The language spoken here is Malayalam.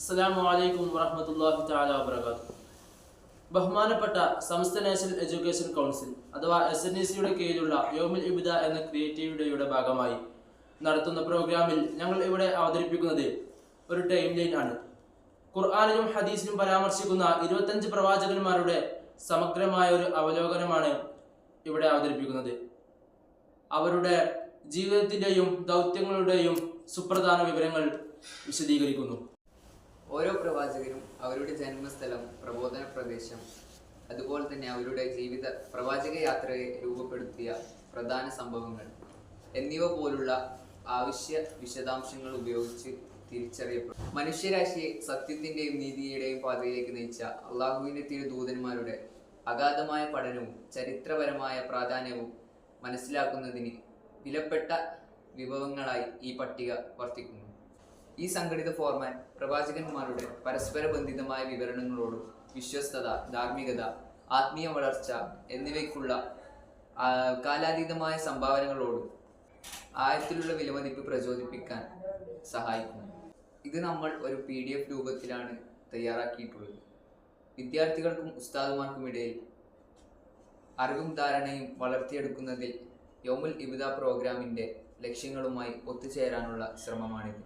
അസ്സലാമു അലൈക്കും വറഹ്മത്തുള്ളാഹി തആല വബറകാതുഹു. ബഹുമാനപ്പെട്ട സംസ്ഥ നാഷണൽ എഡ്യൂക്കേഷൻ കൗൺസിൽ അഥവാ SNECയുടെ കീഴിലുള്ള യൗമുൽ ഇബ്ദ എന്ന ക്രിയേറ്റീവ് ഡേയുടെ ഭാഗമായി നടത്തുന്ന പ്രോഗ്രാമിൽ ഞങ്ങൾ ഇവിടെ അവതരിപ്പിക്കുന്നത് ഒരു ടൈം ലൈൻ ആണ്. ഖുർആനിലും ഹദീസിലും പരാമർശിക്കുന്ന 25 പ്രവാചകന്മാരുടെ സമഗ്രമായ ഒരു അവലോകനമാണ് ഇവിടെ അവതരിപ്പിക്കുന്നത്. അവരുടെ ജീവിതത്തിൻ്റെയും ദൗത്യങ്ങളുടെയും സുപ്രധാന വിവരങ്ങൾ വിശദീകരിക്കുന്നു. ഓരോ പ്രവാചകരും അവരുടെ ജന്മസ്ഥലം, പ്രബോധന പ്രദേശം, അതുപോലെ തന്നെ അവരുടെ പ്രവാചക യാത്രയെ രൂപപ്പെടുത്തിയ പ്രധാന സംഭവങ്ങൾ എന്നിവ പോലുള്ള ആവശ്യ വിശദാംശങ്ങൾ ഉപയോഗിച്ച് തിരിച്ചറിയപ്പെടും. മനുഷ്യരാശിയെ സത്യത്തിന്റെയും നീതിയുടെയും പാതയിലേക്ക് നയിച്ച അള്ളാഹുവിന്റെ തിരുദൂതന്മാരുടെ അഗാധമായ പഠനവും ചരിത്രപരമായ പ്രാധാന്യവും മനസ്സിലാക്കുന്നതിന് വിലപ്പെട്ട വിഭവങ്ങളായി ഈ പട്ടിക വർത്തിക്കുന്നു. ഈ സംഘടിത ഫോർമാറ്റ് പ്രവാചകന്മാരുടെ പരസ്പര ബന്ധിതമായ വിവരണങ്ങളോടും വിശ്വസ്തത, ധാർമ്മികത, ആത്മീയ വളർച്ച എന്നിവയ്ക്കുള്ള കാലാതീതമായ സംഭാവനകളോടും ആഴത്തിലുള്ള വിലമതിപ്പ് പ്രചോദിപ്പിക്കാൻ സഹായിക്കുന്നു. ഇത് നമ്മൾ ഒരു PDF രൂപത്തിലാണ് തയ്യാറാക്കിയിട്ടുള്ളത്. വിദ്യാർത്ഥികൾക്കും ഉസ്താദുമാർക്കുമിടയിൽ അറിവും ധാരണയും വളർത്തിയെടുക്കുന്നതിൽ യൗമുൽ ഇബ്ദ പ്രോഗ്രാമിൻ്റെ ലക്ഷ്യങ്ങളുമായി ഒത്തുചേരാനുള്ള ശ്രമമാണിത്.